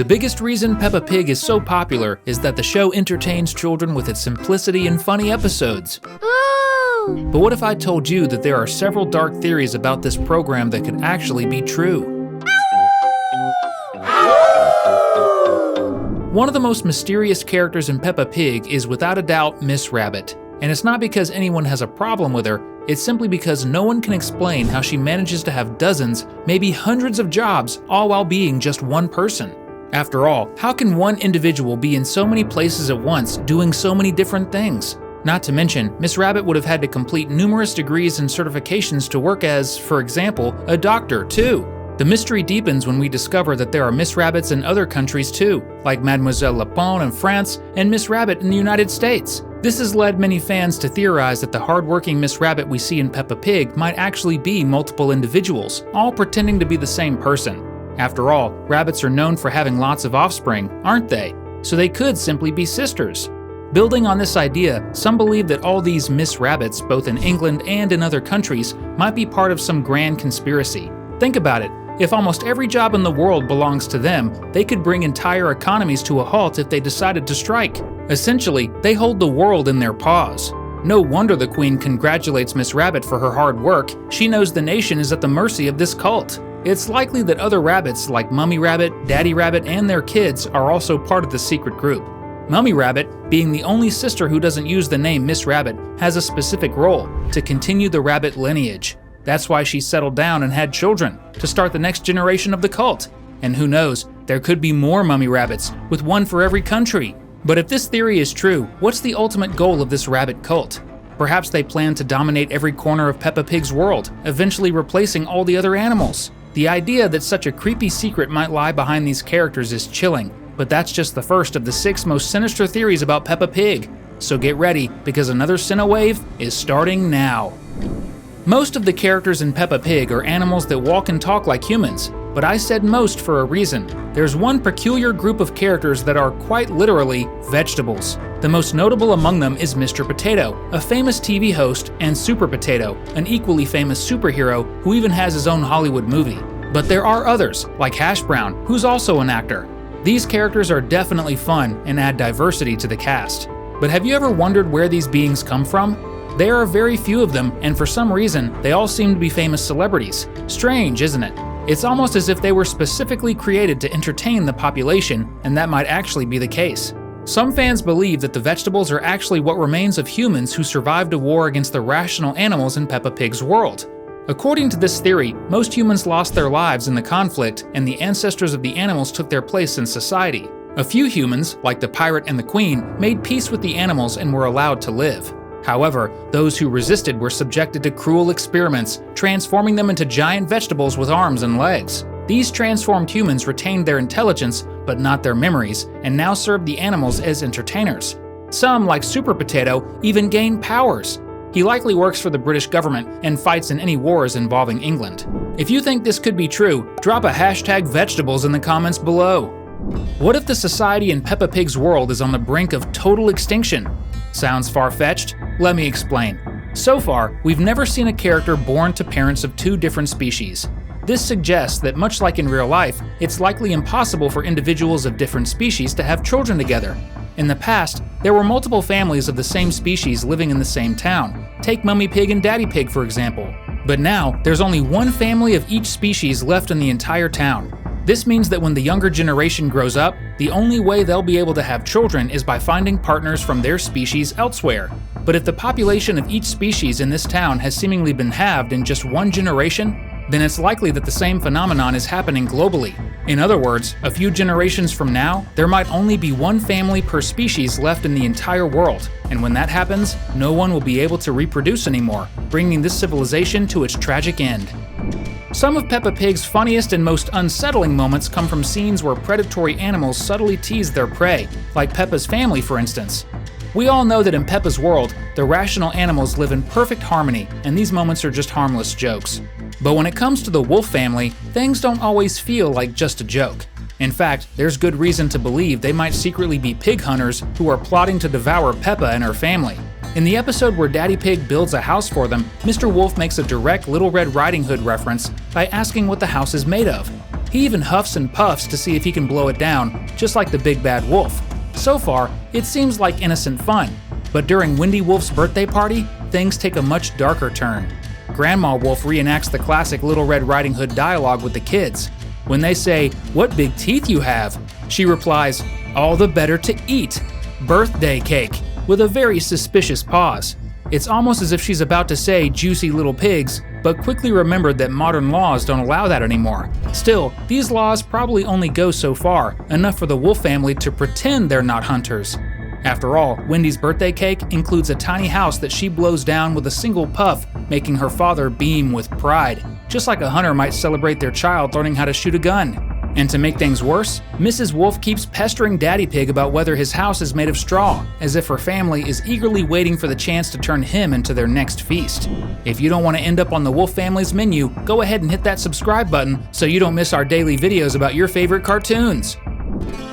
The biggest reason Peppa Pig is so popular is that the show entertains children with its simplicity and funny episodes. Ooh. But what if I told you that there are several dark theories about this program that could actually be true? One of the most mysterious characters in Peppa Pig is without a doubt Miss Rabbit. And it's not because anyone has a problem with her, it's simply because no one can explain how she manages to have dozens, maybe hundreds of jobs, all while being just one person. After all, how can one individual be in so many places at once, doing so many different things? Not to mention, Miss Rabbit would have had to complete numerous degrees and certifications to work as, for example, a doctor too. The mystery deepens when we discover that there are Miss Rabbits in other countries too, like Mademoiselle Lapon in France and Miss Rabbit in the United States. This has led many fans to theorize that the hardworking Miss Rabbit we see in Peppa Pig might actually be multiple individuals, all pretending to be the same person. After all, rabbits are known for having lots of offspring, aren't they? So they could simply be sisters. Building on this idea, some believe that all these Miss Rabbits, both in England and in other countries, might be part of some grand conspiracy. Think about it. If almost every job in the world belongs to them, they could bring entire economies to a halt if they decided to strike. Essentially, they hold the world in their paws. No wonder the Queen congratulates Miss Rabbit for her hard work. She knows the nation is at the mercy of this cult. It's likely that other rabbits like Mummy Rabbit, Daddy Rabbit, and their kids are also part of the secret group. Mummy Rabbit, being the only sister who doesn't use the name Miss Rabbit, has a specific role: to continue the rabbit lineage. That's why she settled down and had children, to start the next generation of the cult. And who knows, there could be more Mummy Rabbits, with one for every country. But if this theory is true, what's the ultimate goal of this rabbit cult? Perhaps they plan to dominate every corner of Peppa Pig's world, eventually replacing all the other animals. The idea that such a creepy secret might lie behind these characters is chilling, but that's just the first of the 6 most sinister theories about Peppa Pig. So get ready, because another Cinewave is starting now. Most of the characters in Peppa Pig are animals that walk and talk like humans, but I said most for a reason. There's one peculiar group of characters that are quite literally vegetables. The most notable among them is Mr. Potato, a famous TV host, and Super Potato, an equally famous superhero who even has his own Hollywood movie. But there are others, like Hash Brown, who's also an actor. These characters are definitely fun and add diversity to the cast. But have you ever wondered where these beings come from? There are very few of them, and for some reason, they all seem to be famous celebrities. Strange, isn't it? It's almost as if they were specifically created to entertain the population, and that might actually be the case. Some fans believe that the vegetables are actually what remains of humans who survived a war against the rational animals in Peppa Pig's world. According to this theory, most humans lost their lives in the conflict, and the ancestors of the animals took their place in society. A few humans, like the pirate and the queen, made peace with the animals and were allowed to live. However, those who resisted were subjected to cruel experiments, transforming them into giant vegetables with arms and legs. These transformed humans retained their intelligence, but not their memories, and now served the animals as entertainers. Some, like Super Potato, even gained powers. He likely works for the British government and fights in any wars involving England. If you think this could be true, drop a #vegetables in the comments below. What if the society in Peppa Pig's world is on the brink of total extinction? Sounds far-fetched? Let me explain. So far, we've never seen a character born to parents of 2 different species. This suggests that much like in real life, it's likely impossible for individuals of different species to have children together. In the past, there were multiple families of the same species living in the same town. Take Mummy Pig and Daddy Pig, for example. But now, there's only one family of each species left in the entire town. This means that when the younger generation grows up, the only way they'll be able to have children is by finding partners from their species elsewhere. But if the population of each species in this town has seemingly been halved in just one generation, then it's likely that the same phenomenon is happening globally. In other words, a few generations from now, there might only be one family per species left in the entire world, and when that happens, no one will be able to reproduce anymore, bringing this civilization to its tragic end. Some of Peppa Pig's funniest and most unsettling moments come from scenes where predatory animals subtly tease their prey, like Peppa's family, for instance. We all know that in Peppa's world, the rational animals live in perfect harmony, and these moments are just harmless jokes. But when it comes to the wolf family, things don't always feel like just a joke. In fact, there's good reason to believe they might secretly be pig hunters who are plotting to devour Peppa and her family. In the episode where Daddy Pig builds a house for them, Mr. Wolf makes a direct Little Red Riding Hood reference by asking what the house is made of. He even huffs and puffs to see if he can blow it down, just like the big bad wolf. So far, it seems like innocent fun, but during Wendy Wolf's birthday party, things take a much darker turn. Grandma Wolf reenacts the classic Little Red Riding Hood dialogue with the kids. When they say, "What big teeth you have," she replies, "All the better to eat. Birthday cake," with a very suspicious pause. It's almost as if she's about to say "juicy little pigs," but quickly remembered that modern laws don't allow that anymore. Still, these laws probably only go so far, enough for the Wolf family to pretend they're not hunters. After all, Wendy's birthday cake includes a tiny house that she blows down with a single puff, making her father beam with pride, just like a hunter might celebrate their child learning how to shoot a gun. And to make things worse, Mrs. Wolf keeps pestering Daddy Pig about whether his house is made of straw, as if her family is eagerly waiting for the chance to turn him into their next feast. If you don't want to end up on the Wolf family's menu, go ahead and hit that subscribe button so you don't miss our daily videos about your favorite cartoons.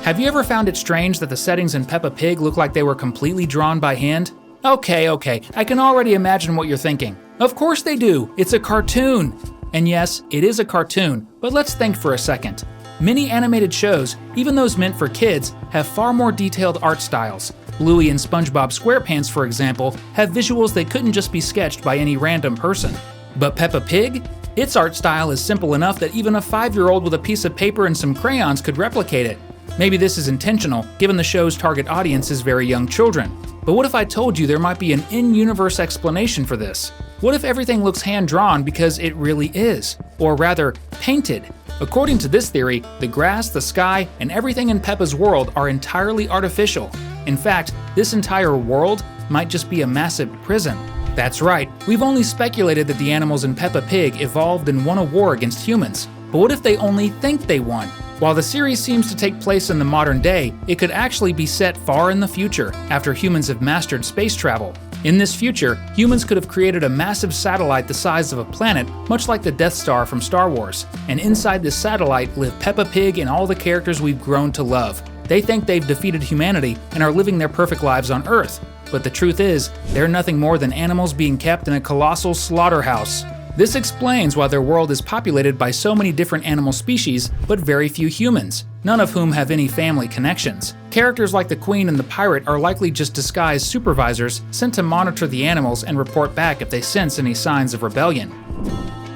Have you ever found it strange that the settings in Peppa Pig look like they were completely drawn by hand? Okay, I can already imagine what you're thinking. Of course they do, it's a cartoon. And yes, it is a cartoon, but let's think for a second. Many animated shows, even those meant for kids, have far more detailed art styles. Bluey and SpongeBob SquarePants, for example, have visuals that couldn't just be sketched by any random person. But Peppa Pig? Its art style is simple enough that even a 5-year-old with a piece of paper and some crayons could replicate it. Maybe this is intentional, given the show's target audience is very young children. But what if I told you there might be an in-universe explanation for this? What if everything looks hand-drawn because it really is? Or rather, painted? According to this theory, the grass, the sky, and everything in Peppa's world are entirely artificial. In fact, this entire world might just be a massive prison. That's right, we've only speculated that the animals in Peppa Pig evolved and won a war against humans. But what if they only think they won? While the series seems to take place in the modern day, it could actually be set far in the future, after humans have mastered space travel. In this future, humans could have created a massive satellite the size of a planet, much like the Death Star from Star Wars. And inside this satellite live Peppa Pig and all the characters we've grown to love. They think they've defeated humanity and are living their perfect lives on Earth. But the truth is, they're nothing more than animals being kept in a colossal slaughterhouse. This explains why their world is populated by so many different animal species, but very few humans, none of whom have any family connections. Characters like the Queen and the Pirate are likely just disguised supervisors sent to monitor the animals and report back if they sense any signs of rebellion.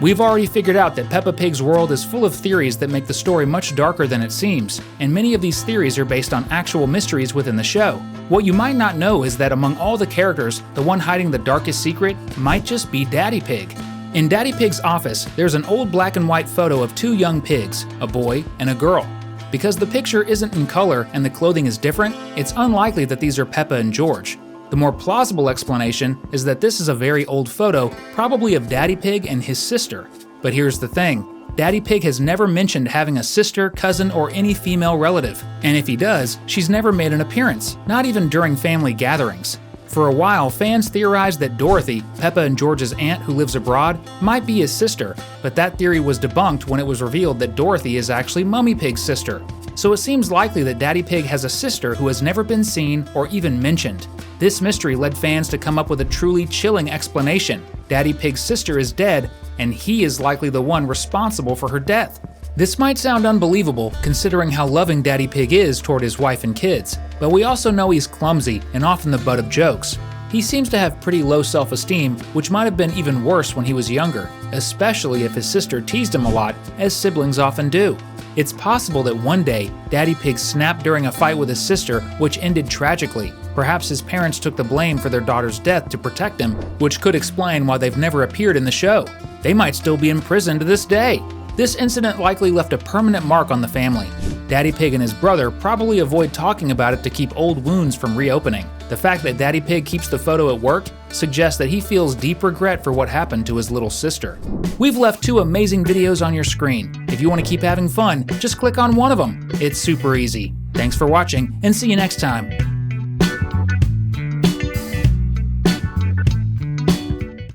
We've already figured out that Peppa Pig's world is full of theories that make the story much darker than it seems, and many of these theories are based on actual mysteries within the show. What you might not know is that among all the characters, the one hiding the darkest secret might just be Daddy Pig. In Daddy Pig's office, there's an old black and white photo of 2 young pigs, a boy and a girl. Because the picture isn't in color and the clothing is different, it's unlikely that these are Peppa and George. The more plausible explanation is that this is a very old photo, probably of Daddy Pig and his sister. But here's the thing, Daddy Pig has never mentioned having a sister, cousin, or any female relative. And if he does, she's never made an appearance, not even during family gatherings. For a while, fans theorized that Dorothy, Peppa and George's aunt who lives abroad, might be his sister, but that theory was debunked when it was revealed that Dorothy is actually Mummy Pig's sister. So it seems likely that Daddy Pig has a sister who has never been seen or even mentioned. This mystery led fans to come up with a truly chilling explanation. Daddy Pig's sister is dead, and he is likely the one responsible for her death. This might sound unbelievable, considering how loving Daddy Pig is toward his wife and kids, but we also know he's clumsy and often the butt of jokes. He seems to have pretty low self-esteem, which might have been even worse when he was younger, especially if his sister teased him a lot, as siblings often do. It's possible that one day, Daddy Pig snapped during a fight with his sister, which ended tragically. Perhaps his parents took the blame for their daughter's death to protect him, which could explain why they've never appeared in the show. They might still be in prison to this day. This incident likely left a permanent mark on the family. Daddy Pig and his brother probably avoid talking about it to keep old wounds from reopening. The fact that Daddy Pig keeps the photo at work suggests that he feels deep regret for what happened to his little sister. We've left 2 amazing videos on your screen. If you want to keep having fun, just click on one of them. It's super easy. Thanks for watching, and see you next time.